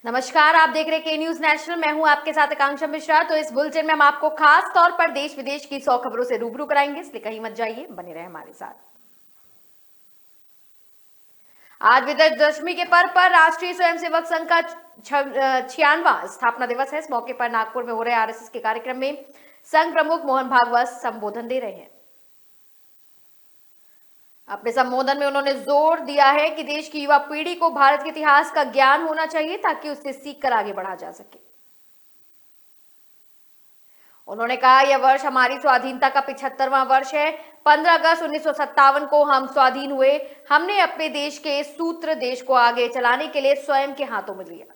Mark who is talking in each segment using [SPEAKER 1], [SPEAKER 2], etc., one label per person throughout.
[SPEAKER 1] नमस्कार, आप देख रहे के न्यूज नेशनल। मैं हूं आपके साथ आकांक्षा मिश्रा। तो इस बुलेटिन में हम आपको खास तौर पर देश विदेश की 100 खबरों से रूबरू कराएंगे, इसलिए कहीं मत जाइए, बने रहे हमारे साथ। आज विजयदशमी के पर्व पर राष्ट्रीय स्वयंसेवक संघ का 96वां स्थापना दिवस है। इस मौके पर नागपुर में हो रहे आरएसएस के कार्यक्रम में संघ प्रमुख मोहन भागवत संबोधन दे रहे हैं। अपने संबोधन में उन्होंने जोर दिया है कि देश की युवा पीढ़ी को भारत के इतिहास का ज्ञान होना चाहिए ताकि उससे सीखकर आगे बढ़ा जा सके। उन्होंने कहा, यह वर्ष हमारी स्वाधीनता का 75वां वर्ष है। 15 अगस्त 1957 को हम स्वाधीन हुए। हमने अपने देश के सूत्र देश को आगे चलाने के लिए स्वयं के हाथों में लिया।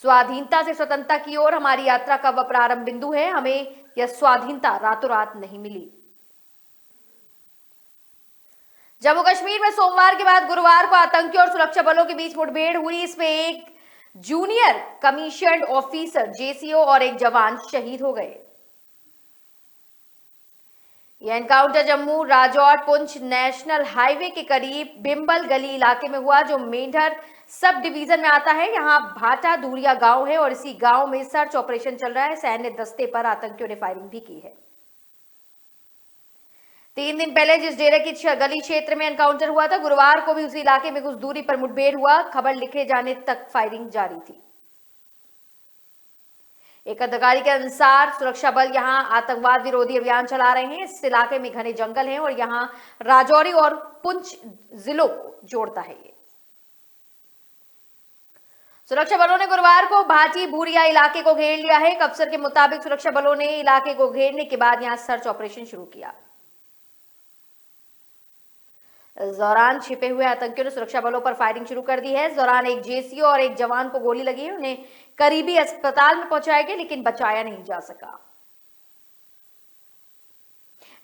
[SPEAKER 1] स्वाधीनता से स्वतंत्रता की ओर हमारी यात्रा का वह प्रारंभ बिंदु है। हमें यह स्वाधीनता रातों रात नहीं मिली। जम्मू कश्मीर में सोमवार के बाद गुरुवार को आतंकियों और सुरक्षा बलों के बीच मुठभेड़ हुई। इसमें एक जूनियर कमीशन्ड ऑफिसर जेसीओ और एक जवान शहीद हो गए। यह encounter Jammu Rajouri Poonch national highway के करीब बिम्बल गली इलाके में हुआ, जो मेंढर सब डिवीजन में आता है। यहां भाटा दूरिया गांव है और इसी गांव में सर्च ऑपरेशन चल रहा है। सैन्य दस्ते पर आतंकियों ने फायरिंग भी की है। 3 दिन पहले जिस डेरे की गली क्षेत्र में एनकाउंटर हुआ था, गुरुवार को भी उसी इलाके में कुछ दूरी पर मुठभेड़ हुआ। खबर लिखे जाने तक फायरिंग जारी थी। एक अधिकारी के अनुसार सुरक्षा बल यहां आतंकवाद विरोधी अभियान चला रहे हैं। इस इलाके में घने जंगल हैं और यहां राजौरी और पुंछ जिलों को जोड़ता है। ये सुरक्षा बलों ने गुरुवार को भाटी भूरिया इलाके को घेर लिया है। एक अफसर के मुताबिक सुरक्षा बलों ने इलाके को घेरने के बाद यहां सर्च ऑपरेशन शुरू किया। इस दौरान छिपे हुए आतंकियों ने सुरक्षा बलों पर फायरिंग शुरू कर दी है। इस दौरान एक जेसीओ और एक जवान को गोली लगी है। उन्हें करीबी अस्पताल में पहुंचाया गया, लेकिन बचाया नहीं जा सका।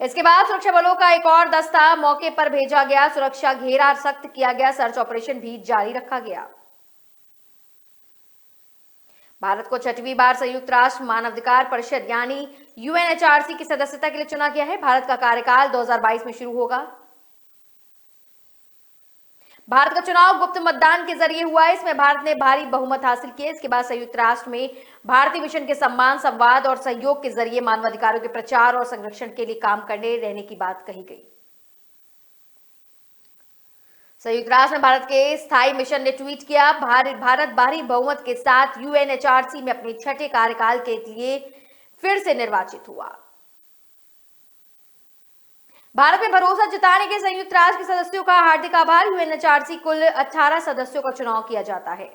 [SPEAKER 1] इसके बाद सुरक्षा बलों का एक और दस्ता मौके पर भेजा गया। सुरक्षा घेरा सख्त किया गया। सर्च ऑपरेशन भी जारी रखा गया। भारत को 6वीं बार संयुक्त राष्ट्र मानवाधिकार परिषद यानी यूएनएचआरसी की सदस्यता के लिए चुना गया है। भारत का कार्यकाल 2022 में शुरू होगा। भारत का चुनाव गुप्त मतदान के जरिए हुआ है। इसमें भारत ने भारी बहुमत हासिल किया। इसके बाद संयुक्त राष्ट्र में भारतीय मिशन के सम्मान, संवाद और सहयोग के जरिए मानवाधिकारों के प्रचार और संरक्षण के लिए काम करने रहने की बात कही गई। संयुक्त राष्ट्र में भारत के स्थायी मिशन ने ट्वीट किया, भारत भारी बहुमत के साथ यूएनएचआरसी में अपने 6ठे कार्यकाल के लिए फिर से निर्वाचित हुआ। भारत में भरोसा जताने के संयुक्त राष्ट्र के सदस्यों का हार्दिक आभार। यूएनएचआरसी कुल 18 सदस्यों का चुनाव किया जाता है।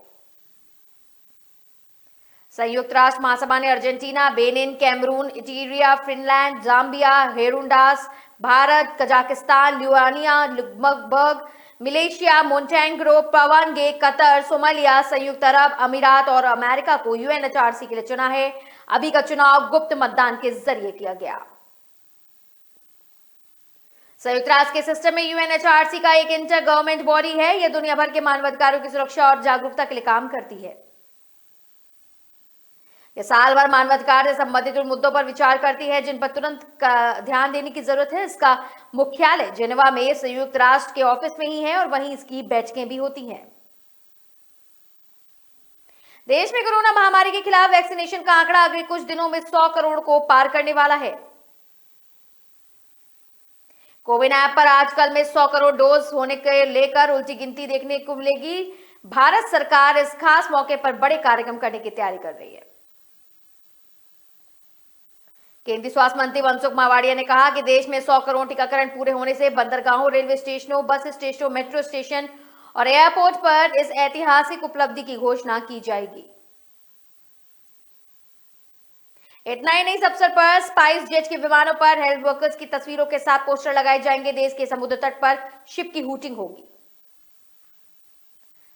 [SPEAKER 1] संयुक्त राष्ट्र महासभा ने Argentina, Benin, Cameroon, Eritrea, Finland, Zambia, Honduras, Bharat, Kazakhstan, Lithuania, Luxembourg, Malaysia, Montenegro, पवानगे, कतर, सोमालिया, संयुक्त अरब अमीरात और अमेरिका को यूएनएचआरसी के लिए चुना है। अभी का चुनाव गुप्त मतदान के जरिए किया गया। संयुक्त राष्ट्र के सिस्टम में यूएनएचआरसी का एक इंटर गवर्नमेंट बॉडी है। यह दुनिया भर के मानवाधिकारों की सुरक्षा और जागरूकता के लिए काम करती है। यह साल भर मानवाधिकार से संबंधित उन मुद्दों पर विचार करती है जिन पर तुरंत ध्यान देने की जरूरत है। इसका मुख्यालय जेनेवा में संयुक्त राष्ट्र के ऑफिस में ही है और वहीं इसकी बैठकें भी होती हैं। देश में कोरोना महामारी के खिलाफ वैक्सीनेशन का आंकड़ा अगले कुछ दिनों में 100 करोड़ को पार करने वाला है। कोविन ऐप पर आजकल में 100 करोड़ डोज होने के लेकर उल्टी गिनती देखने को मिलेगी। भारत सरकार इस खास मौके पर बड़े कार्यक्रम करने की तैयारी कर रही है। केंद्रीय स्वास्थ्य मंत्री मनसुख मांडविया ने कहा कि देश में 100 करोड़ टीकाकरण पूरे होने से बंदरगाहों, रेलवे स्टेशनों, बस स्टेशनों, मेट्रो स्टेशन और एयरपोर्ट पर इस ऐतिहासिक उपलब्धि की घोषणा की जाएगी। इतना ही नहीं, इस अवसर पर स्पाइस जेट के विमानों पर हेल्थ वर्कर्स की तस्वीरों के साथ पोस्टर लगाए जाएंगे। देश के समुद्र तट पर शिप की हूटिंग होगी।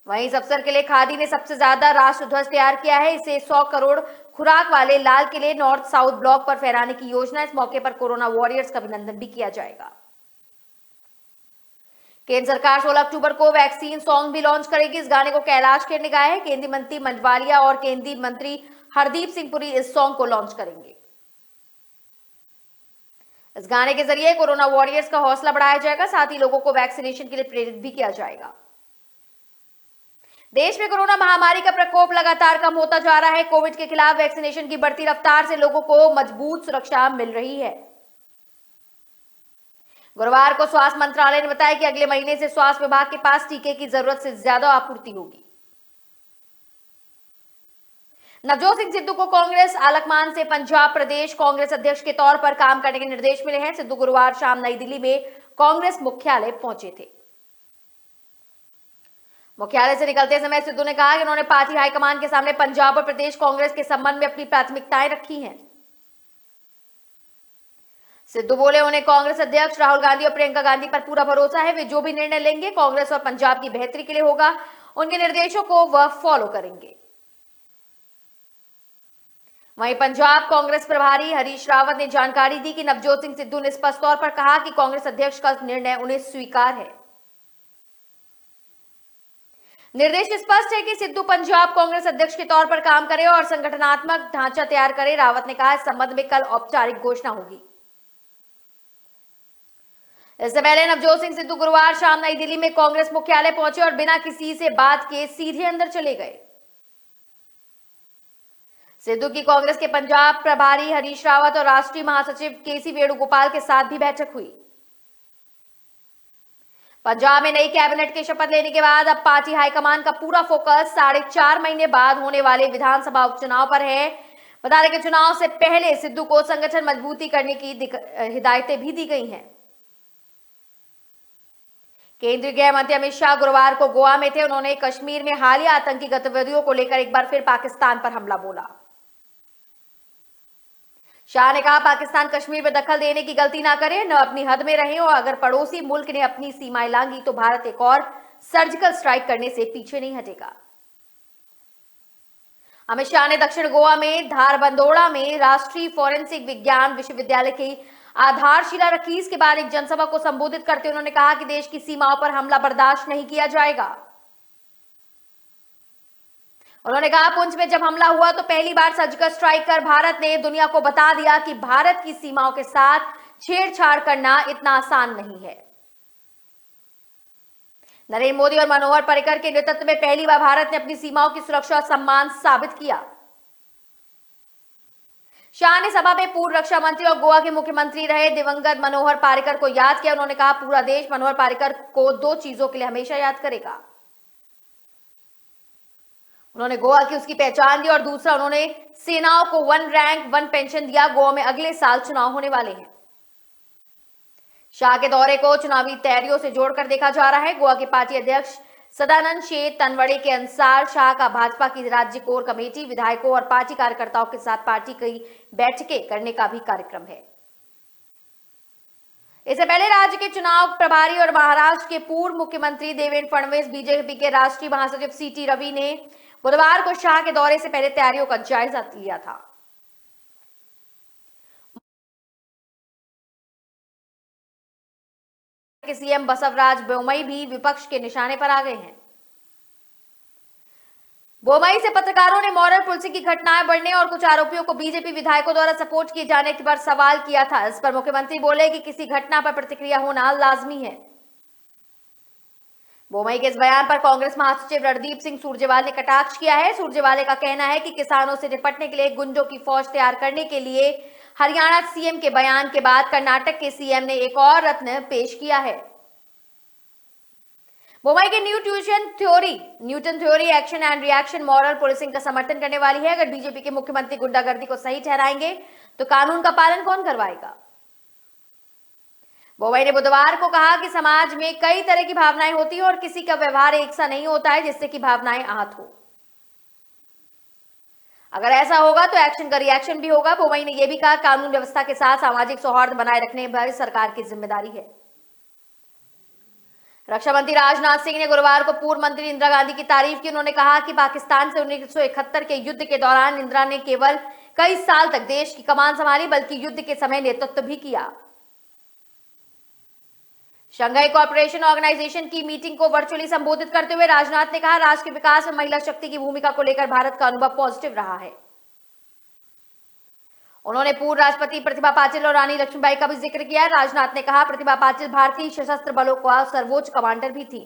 [SPEAKER 1] वहीं इस अवसर के लिए खादी ने सबसे ज्यादा राष्ट्र ध्वज तैयार किया है। इसे 100 करोड़ खुराक वाले लाल किले नॉर्थ साउथ ब्लॉक पर फहराने की योजना। इस मौके पर कोरोना वॉरियर्स का अभिनंदन भी किया जाएगा। केंद्र सरकार 16 अक्टूबर को वैक्सीन सॉन्ग भी लॉन्च करेगी। इस गाने को कैलाश खेर ने गाया है। केंद्रीय मंत्री मंडवालिया और केंद्रीय मंत्री हरदीप सिंह पुरी इस सॉन्ग को लॉन्च करेंगे। इस गाने के जरिए कोरोना वॉरियर्स का हौसला बढ़ाया जाएगा, साथ ही लोगों को वैक्सीनेशन के लिए प्रेरित भी किया जाएगा। देश में कोरोना महामारी का प्रकोप लगातार कम होता जा रहा है। कोविड के खिलाफ वैक्सीनेशन की बढ़ती रफ्तार से लोगों को मजबूत सुरक्षा मिल रही है। गुरुवार को स्वास्थ्य मंत्रालय ने बताया कि अगले महीने से स्वास्थ्य विभाग के पास टीके की जरूरत से ज्यादा आपूर्ति होगी। नवजोत सिंह सिद्धू को कांग्रेस आलकमान से पंजाब प्रदेश कांग्रेस अध्यक्ष के तौर पर काम करने के निर्देश मिले हैं। सिद्धू गुरुवार शाम नई दिल्ली में कांग्रेस मुख्यालय पहुंचे थे। मुख्यालय से निकलते समय सिद्धू ने कहा कि उन्होंने पार्टी हाईकमान के सामने पंजाब और प्रदेश कांग्रेस के संबंध में अपनी प्राथमिकताएं रखी हैं। सिद्धू बोले, उन्हें कांग्रेस अध्यक्ष राहुल गांधी और प्रियंका गांधी पर पूरा भरोसा है। वे जो भी निर्णय लेंगे कांग्रेस और पंजाब की बेहतरी के लिए होगा। उनके निर्देशों को वह फॉलो करेंगे। वहीं पंजाब कांग्रेस प्रभारी हरीश रावत ने जानकारी दी कि नवजोत सिंह सिद्धू ने स्पष्ट तौर पर कहा कि कांग्रेस अध्यक्ष का निर्णय उन्हें स्वीकार है। निर्देश स्पष्ट है कि सिद्धू पंजाब कांग्रेस अध्यक्ष के तौर पर काम करे और संगठनात्मक ढांचा तैयार करे। रावत ने कहा, इस संबंध में कल औपचारिक घोषणा होगी। इससे पहले नवजोत सिंह सिद्धू गुरुवार शाम नई दिल्ली में कांग्रेस मुख्यालय पहुंचे और बिना किसी से बात के सीधे अंदर चले गए। सिद्धू की कांग्रेस के पंजाब प्रभारी हरीश रावत और राष्ट्रीय महासचिव केसी वेणुगोपाल के साथ भी बैठक हुई। पंजाब में नई कैबिनेट के शपथ लेने के बाद अब पार्टी हाईकमान का पूरा फोकस 4.5 महीने बाद होने वाले विधानसभा उपचुनाव पर है। बता दें कि चुनाव से पहले सिद्धू को संगठन मजबूती करने की हिदायतें भी दी गई हैं। केंद्रीय गृह मंत्री अमित शाह गुरुवार को गोवा में थे। उन्होंने कश्मीर में हालिया आतंकी गतिविधियों को लेकर एक बार फिर पाकिस्तान पर हमला बोला। शाह ने कहा, पाकिस्तान कश्मीर में दखल देने की गलती ना करे, न अपनी हद में रहे, और अगर पड़ोसी मुल्क ने अपनी सीमाएं लांघी तो भारत एक और सर्जिकल स्ट्राइक करने से पीछे नहीं हटेगा। अमित शाह ने दक्षिण गोवा में धारबंदोड़ा में राष्ट्रीय फोरेंसिक विज्ञान विश्वविद्यालय की आधारशिला रखी। इसके बाद एक जनसभा को संबोधित करते उन्होंने कहा कि देश की सीमाओं पर हमला बर्दाश्त नहीं किया जाएगा। उन्होंने कहा, पुंछ में जब हमला हुआ तो पहली बार सर्जिकल स्ट्राइक कर भारत ने दुनिया को बता दिया कि भारत की सीमाओं के साथ छेड़छाड़ करना इतना आसान नहीं है। नरेंद्र मोदी और मनोहर पर्रिकर के नेतृत्व में पहली बार भारत ने अपनी सीमाओं की सुरक्षा और सम्मान साबित किया। शाह ने सभा में पूर्व रक्षा मंत्री और गोवा के मुख्यमंत्री रहे दिवंगत मनोहर पर्रिकर को याद किया। उन्होंने कहा, पूरा देश मनोहर पर्रिकर को 2 चीजों के लिए हमेशा याद करेगा। उन्होंने गोवा की उसकी पहचान दी और दूसरा, उन्होंने सेनाओं को 1 रैंक 1 पेंशन दिया। गोवा में अगले साल चुनाव होने वाले हैं। शाह के दौरे को चुनावी तैयारियों से जोड़कर देखा जा रहा है। गोवा के पार्टी अध्यक्ष सदानंद शेठ तनवड़े के अनुसार शाह का भाजपा की राज्य कोर कमेटी, विधायकों और पार्टी कार्यकर्ताओं के साथ पार्टी की बैठकें करने का भी कार्यक्रम है। इससे पहले राज्य के चुनाव प्रभारी और महाराष्ट्र के पूर्व मुख्यमंत्री देवेंद्र फडणवीस, बीजेपी के राष्ट्रीय महासचिव सीटी रवि ने बुधवार को शाह के दौरे से पहले तैयारियों का जायजा लिया था। सीएम बसवराज बोम्मई भी विपक्ष के निशाने पर आ गए हैं। बोम्मई से पत्रकारों ने मॉरल पुलिसिंग की घटनाएं बढ़ने और कुछ आरोपियों को बीजेपी विधायकों द्वारा सपोर्ट किए जाने पर सवाल किया था। इस पर मुख्यमंत्री बोले कि किसी घटना पर प्रतिक्रिया होना लाजमी है। बोम्मई के इस बयान पर कांग्रेस महासचिव रणदीप सिंह सुरजेवाला ने कटाक्ष किया है। सुरजेवाला का कहना है कि किसानों से निपटने के लिए गुंडों की फौज तैयार करने के लिए हरियाणा सीएम के बयान के बाद कर्नाटक के सीएम ने एक और रत्न पेश किया है। बोम्मई के Newton theory action and reaction moral policing का समर्थन करने वाली है। अगर बीजेपी के मुख्यमंत्री गुंडागर्दी को सही ठहराएंगे तो कानून का पालन कौन करवाएगा। बोम्मई ने बुधवार को कहा कि समाज में कई तरह की भावनाएं होती हैं और किसी का व्यवहार एक सा नहीं होता है जिससे कि भावनाएं आहत हो। अगर ऐसा होगा तो एक्शन का रिएक्शन भी होगा। बोम्मई ने यह भी कहा, कानून व्यवस्था के साथ सामाजिक सौहार्द बनाए रखने पर सरकार की जिम्मेदारी है। रक्षा मंत्री राजनाथ सिंह ने गुरुवार को पूर्व मंत्री इंदिरा गांधी की तारीफ की। उन्होंने कहा कि पाकिस्तान से 1971 के युद्ध के दौरान इंदिरा ने केवल कई साल तक देश की कमान संभाली बल्कि युद्ध के समय नेतृत्व भी किया। शंघाई कोऑपरेशन ऑर्गेनाइजेशन की मीटिंग को वर्चुअली संबोधित करते हुए राजनाथ ने कहा, राष्ट्र के विकास में महिला शक्ति की भूमिका को लेकर भारत का अनुभव पॉजिटिव रहा है। उन्होंने पूर्व राष्ट्रपति प्रतिभा पाटिल और रानी लक्ष्मीबाई का भी जिक्र किया। राजनाथ ने कहा, प्रतिभा पाटिल भारतीय सशस्त्र बलों का सर्वोच्च कमांडर भी थी।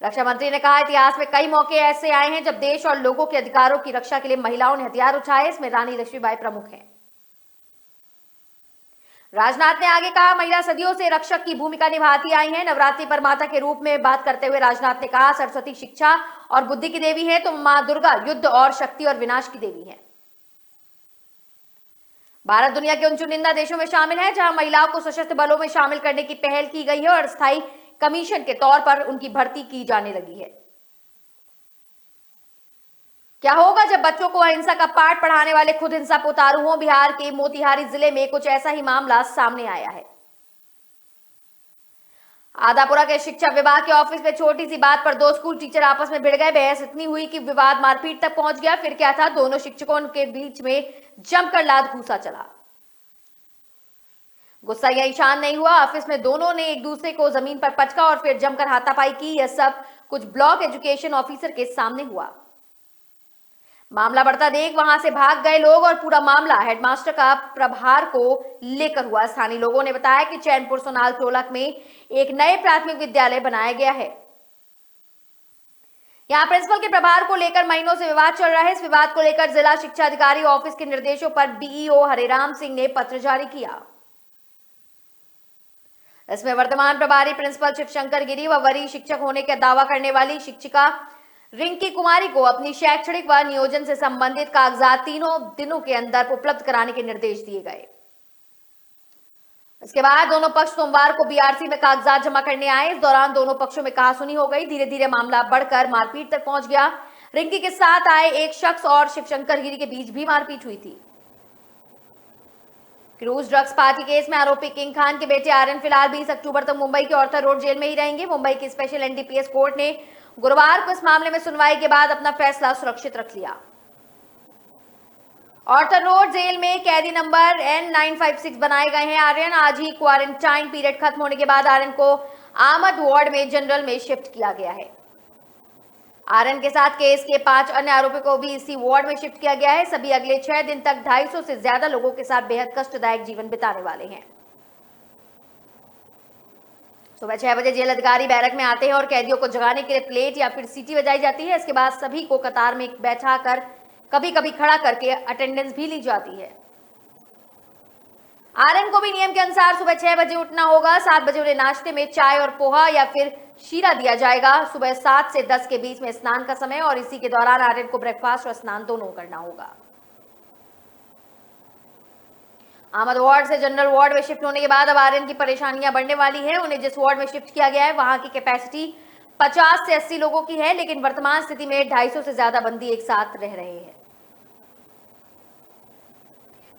[SPEAKER 1] रक्षा मंत्री ने कहा, इतिहास में कई मौके ऐसे आए हैं जब देश और लोगों के अधिकारों की रक्षा के लिए महिलाओं ने हथियार उठाए। इसमें रानी लक्ष्मीबाई प्रमुख हैं। राजनाथ ने आगे कहा, महिला सदियों से रक्षक की भूमिका निभाती आई हैं। नवरात्रि पर माता के रूप में बात करते हुए राजनाथ ने कहा, सरस्वती शिक्षा और बुद्धि की देवी है तो मां दुर्गा युद्ध और शक्ति और विनाश की देवी है। भारत दुनिया के उन चुनिंदा देशों में शामिल है जहां महिलाओं को सशस्त्र बलों में शामिल करने की पहल की गई है और स्थायी कमीशन के तौर पर उनकी भर्ती की जाने लगी है। क्या होगा जब बच्चों को अहिंसा का पाठ पढ़ाने वाले खुद हिंसा पर उतारू हों? बिहार के मोतिहारी जिले में कुछ ऐसा ही मामला सामने आया है। आदापुरा के शिक्षा विभाग के ऑफिस में छोटी सी बात पर दो स्कूल टीचर आपस में भिड़ गए। बहस इतनी हुई कि विवाद मारपीट तक पहुंच गया। फिर क्या था, दोनों शिक्षकों के बीच में जमकर लात घूसा चला। गुस्सा यही शांत नहीं हुआ, ऑफिस में दोनों ने एक दूसरे को जमीन पर पटका और फिर जमकर हाथापाई की। यह सब कुछ ब्लॉक एजुकेशन ऑफिसर के सामने हुआ। मामला बढ़ता देख वहां से भाग गए लोग और पूरा मामला हेडमास्टर का प्रभार को लेकर हुआ। स्थानीय लोगों ने बताया कि चैनपुर सोनाल टोलक में एक नए प्राथमिक विद्यालय बनाया गया है। यहां प्रिंसिपल के प्रभार को लेकर महीनों से विवाद चल रहा है। इस विवाद को लेकर जिला शिक्षा अधिकारी ऑफिस के निर्देशों पर बीईओ हरेराम सिंह ने पत्र जारी किया। इसमें वर्तमान प्रभारी प्रिंसिपल शिवशंकर गिरी व वरीय शिक्षक होने का दावा करने वाली शिक्षिका रिंकी कुमारी को अपनी शैक्षणिक व नियोजन से संबंधित कागजात 3 दिनों के अंदर उपलब्ध कराने के निर्देश दिए गए। इसके बाद दोनों पक्ष सोमवार को बीआरसी में कागजात जमा करने आए। इस दौरान दोनों पक्षों में कहासुनी हो गई। धीरे धीरे मामला बढ़कर मारपीट तक पहुंच गया। रिंकी के साथ आए एक शख्स और शिवशंकर गिरी के बीच भी मारपीट हुई थी। क्रूज ड्रग्स पार्टी केस में आरोपी किंग खान के बेटे आर्यन फिलहाल 20 अक्टूबर तक मुंबई के ऑर्थर रोड जेल में ही रहेंगे। मुंबई की स्पेशल एनडीपीएस कोर्ट ने गुरुवार को इस मामले में सुनवाई के बाद अपना फैसला सुरक्षित रख लिया। ऑर्थर रोड जेल में कैदी नंबर N956 बनाए गए हैं। आर्यन आज ही क्वारंटाइन पीरियड खत्म होने के बाद आर्यन को आमद वार्ड में जनरल में शिफ्ट किया गया है। आर्यन के साथ केस के 5 अन्य आरोपियों को भी इसी वार्ड में शिफ्ट किया गया है। सभी अगले 6 दिन तक 250 से ज्यादा लोगों के साथ बेहद कष्टदायक जीवन बिताने वाले हैं। सुबह 6 बजे जेल अधिकारी बैरक में आते हैं और कैदियों को जगाने के लिए प्लेट या फिर सीटी बजाई जाती है। इसके बाद सभी को कतार में बैठा कर कभी कभी खड़ा करके अटेंडेंस भी ली जाती है। आर्यन को भी नियम के अनुसार सुबह 6 बजे उठना होगा। 7 बजे उन्हें नाश्ते में चाय और पोहा या फिर शीरा दिया जाएगा। सुबह 7 से 10 के बीच में स्नान का समय और इसी के दौरान आर्यन को ब्रेकफास्ट और स्नान दोनों करना होगा। आमद वार्ड से जनरल वार्ड में शिफ्ट होने के बाद अब आर्यन की परेशानियां बढ़ने वाली है। उन्हें जिस वार्ड में शिफ्ट किया गया है वहां की कैपेसिटी 50 से 80 लोगों की है, लेकिन वर्तमान स्थिति में 250 से ज्यादा बंदी एक साथ रह रहे हैं।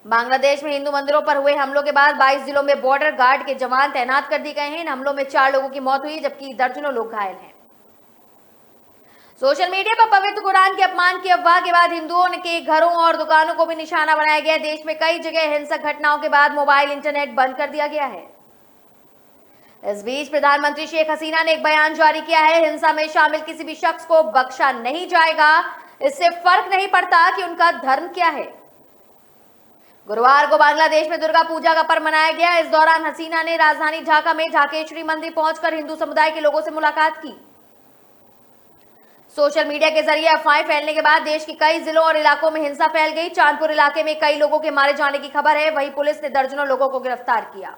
[SPEAKER 1] बांग्लादेश में हिंदू मंदिरों पर हुए हमलों के बाद 22 जिलों में बॉर्डर गार्ड के जवान तैनात कर दिए गए हैं। इन हमलों में 4 लोगों की मौत हुई जबकि दर्जनों लोग घायल हैं। सोशल मीडिया पर पवित्र कुरान के अपमान की अफवाह के बाद हिंदुओं के घरों और दुकानों को भी निशाना बनाया गया। देश में कई जगह हिंसक घटनाओं के बाद मोबाइल इंटरनेट बंद कर दिया गया है। इस बीच प्रधानमंत्री शेख हसीना ने एक बयान जारी किया है। हिंसा में शामिल किसी भी शख्स को बख्शा नहीं जाएगा। इससे फर्क नहीं पड़ता कि उनका धर्म क्या है। गुरुवार को बांग्लादेश में दुर्गा पूजा का पर्व मनाया गया। इस दौरान हसीना ने राजधानी ढाका में ढाकेश्वरी मंदिर पहुंचकर हिंदू समुदाय के लोगों से मुलाकात की। सोशल मीडिया के जरिए अफवाहें फैलने के बाद देश के कई जिलों और इलाकों में हिंसा फैल गई। चांदपुर इलाके में कई लोगों के मारे जाने की खबर है। वहीं पुलिस ने दर्जनों लोगों को गिरफ्तार किया।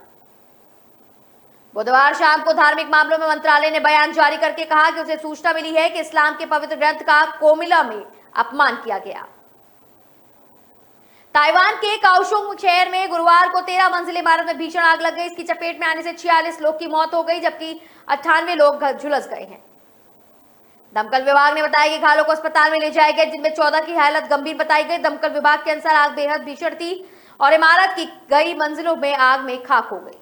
[SPEAKER 1] बुधवार शाम को धार्मिक मामलों में मंत्रालय ने बयान जारी करके कहा कि उसे सूचना मिली है कि इस्लाम के पवित्र ग्रंथ का कोमिला में अपमान किया गया। ताइवान के काओशुंग शहर में गुरुवार को 13 मंजिल इमारत में भीषण आग लग गई। इसकी चपेट में आने से 46 लोग की मौत हो गई जबकि 98 लोग झुलस गए हैं। दमकल विभाग ने बताया कि घायलों को अस्पताल में ले जाए गए, जिनमें 14 की हालत गंभीर बताई गई। दमकल विभाग के अनुसार आग बेहद भीषण थी और इमारत की कई मंजिलों में आग में खाक हो गई।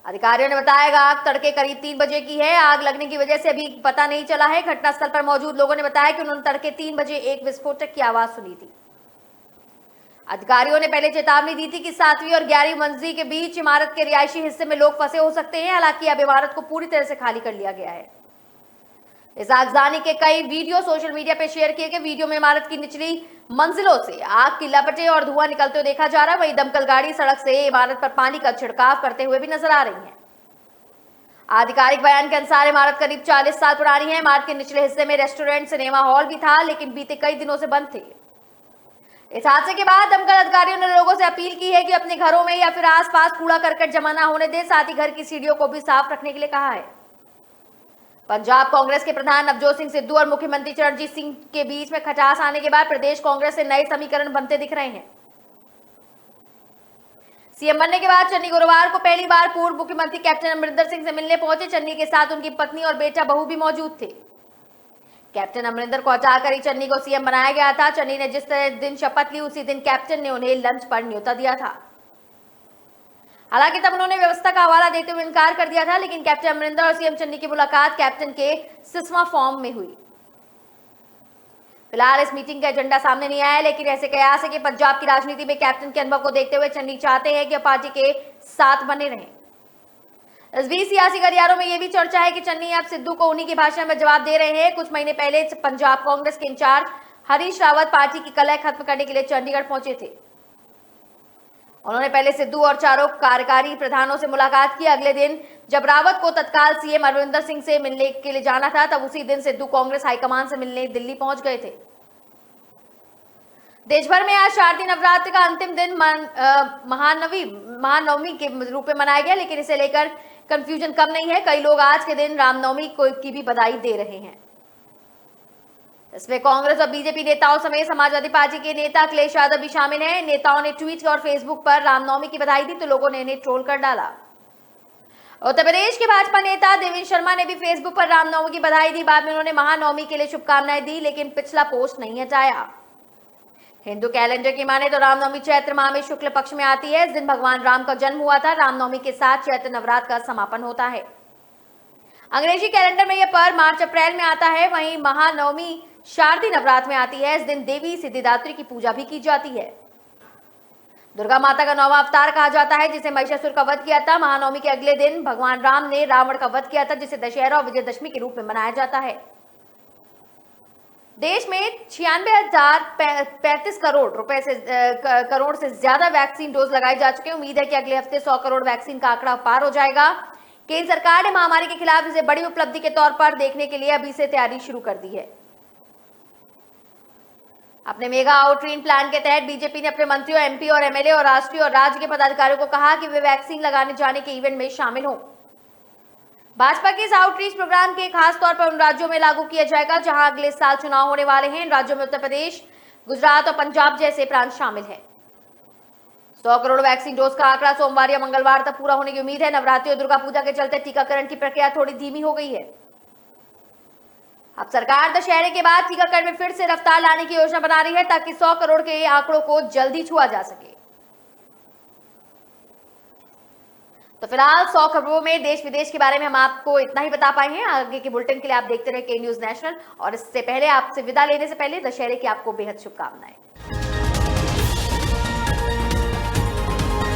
[SPEAKER 1] अधिकारियों ने बताया कि आग तड़के करीब 3 बजे की है। आग लगने की वजह से अभी पता नहीं चला है। घटनास्थल पर मौजूद लोगों ने बताया कि उन्होंने तड़के 3 बजे एक विस्फोटक की आवाज सुनी थी। अधिकारियों ने पहले चेतावनी दी थी कि 7वीं और 11वीं मंजिल के बीच इमारत के रिहायशी हिस्से में लोग फंसे हो सकते हैं। हालांकि अब इमारत को पूरी तरह से खाली कर लिया गया है। इस आगजनी के कई वीडियो सोशल मीडिया पर शेयर किए गए। वीडियो में इमारत की निचली मंजिलों से आग की लपटें और धुआं निकलते हुए देखा जा रहा है। वहीं दमकल गाड़ी सड़क से इमारत पर पानी का छिड़काव करते हुए भी नजर आ रही है। आधिकारिक बयान के अनुसार इमारत करीब 40 साल पुरानी है। इमारत के निचले हिस्से में रेस्टोरेंट, सिनेमा हॉल भी था, लेकिन बीते कई दिनों से बंद थे। इस हादसे के बाद दमकल अधिकारियों ने लोगों से अपील की है कि अपने घरों में या फिर आसपास कूड़ा करकट जमा न होने दें, साथ ही घर की सीढ़ियों को भी साफ रखने के लिए कहा है। पंजाब कांग्रेस के प्रधान नवजोत सिंह सिद्धू और मुख्यमंत्री चरणजीत सिंह के बीच में खटास आने के बाद प्रदेश कांग्रेस से नए समीकरण बनते दिख रहे हैं। सीएम बनने के बाद चन्नी गुरुवार को पहली बार पूर्व मुख्यमंत्री कैप्टन अमरिंदर सिंह से मिलने पहुंचे। चन्नी के साथ उनकी पत्नी और बेटा बहू भी मौजूद थे। कैप्टन अमरिंदर को हटाकर ही चन्नी को सीएम बनाया गया था। चन्नी ने जिस दिन शपथ ली, उसी दिन कैप्टन ने उन्हें लंच पर न्योता दिया था। हालांकि तब उन्होंने व्यवस्था का हवाला देते हुए इनकार कर दिया था, लेकिन कैप्टन अमरिंदर और सीएम चन्नी की मुलाकात कैप्टन के सिस्मा फॉर्म में हुई। फिलहाल इस मीटिंग का एजेंडा सामने नहीं आया, लेकिन ऐसे कयास है कि पंजाब की राजनीति में कैप्टन के अनुभव को देखते हुए चन्नी चाहते हैं कि पार्टी के साथ बने रहें। इस बीच सियासी गलियारों में यह भी चर्चा है कि चन्नी अब सिद्धू को उन्हीं के भाषण में जवाब दे रहे हैं। कुछ महीने पहले पंजाब कांग्रेस के इंचार्ज हरीश रावत पार्टी की कलह खत्म करने के लिए चंडीगढ़ पहुंचे थे। उन्होंने पहले सिद्धू और चारों कार्यकारी प्रधानों से मुलाकात की। अगले दिन जब रावत को तत्काल सीएम अमरिंदर सिंह से मिलने के लिए जाना था, तब उसी दिन सिद्धू कांग्रेस हाईकमान से मिलने दिल्ली पहुंच गए थे। देश भर में आज शारदीय नवरात्र का अंतिम दिन महानवमी के रूप में मनाया गया, लेकिन इसे लेकर कंफ्यूजन कम नहीं है। कई लोग आज के दिन रामनवमी की भी बधाई दे रहे हैं। इसमें कांग्रेस और बीजेपी नेताओं समेत समाजवादी पार्टी के नेता अखिलेश यादव भी शामिल हैं। नेताओं ने ट्वीट और फेसबुक पर रामनवमी की बधाई दी, तो लोगों ने इन्हें ट्रोल कर डाला। उत्तर प्रदेश के भाजपा नेता देवेंद्र शर्मा ने भी फेसबुक पर रामनवमी की बधाई दी। बाद में उन्होंने महानवमी के लिए शुभकामनाएं दी, लेकिन पिछला पोस्ट नहीं हटाया। हिंदू कैलेंडर की माने तो रामनवमी चैत्र माह में शुक्ल पक्ष में आती है। इस दिन भगवान राम का जन्म हुआ था। रामनवमी के साथ चैत्र नवरात्र का समापन होता है। अंग्रेजी कैलेंडर में यह पर्व मार्च अप्रैल में आता है। वहीं महानवमी शारदीय नवरात्र में आती है। इस दिन देवी सिद्धिदात्री की पूजा भी की जाती है। दुर्गा माता का 9वां अवतार कहा जाता है, जिसे महिषासुर का वध किया था। महानवमी के अगले दिन भगवान राम ने रावण का वध किया था, जिसे दशहरा और विजयदशमी के रूप में मनाया जाता है। देश में 96,035 करोड़ से ज्यादा वैक्सीन डोज लगाए जा चुके हैं। उम्मीद है कि अगले हफ्ते 100 करोड़ वैक्सीन का आंकड़ा पार हो जाएगा। केंद्र सरकार ने महामारी के खिलाफ इसे बड़ी उपलब्धि के तौर पर देखने के लिए अभी से तैयारी शुरू कर दी है। अपने मेगा आउटरीच प्लान के तहत बीजेपी ने अपने मंत्रियों, एमपी और एमएलए और राष्ट्रीय और राज्य के पदाधिकारियों को कहा कि वे वैक्सीन लगाने जाने के इवेंट में शामिल हों। भाजपा के इस आउटरीच प्रोग्राम के खास तौर पर उन राज्यों में लागू किया जाएगा जहां अगले साल चुनाव होने वाले हैं। इन राज्यों में उत्तर प्रदेश, गुजरात और पंजाब जैसे प्रांत शामिल हैं। 100 करोड़ वैक्सीन डोज का आंकड़ा सोमवार या मंगलवार तक पूरा होने की उम्मीद है। नवरात्रि और दुर्गा पूजा के चलते टीकाकरण की प्रक्रिया थोड़ी धीमी हो गई है। अब सरकार दशहरे के बाद टीकाकरण में फिर से रफ्तार लाने की योजना बना रही है, ताकि 100 करोड़ के आंकड़ों को जल्दी छुआ जा सके। तो फिलहाल 100 खबरों में देश विदेश के बारे में हम आपको इतना ही बता पाए हैं। आगे के बुलेटिन के लिए आप देखते रहे के न्यूज नेशनल, और इससे पहले आपसे विदा लेने से पहले दशहरे की आपको बेहद शुभकामनाएं।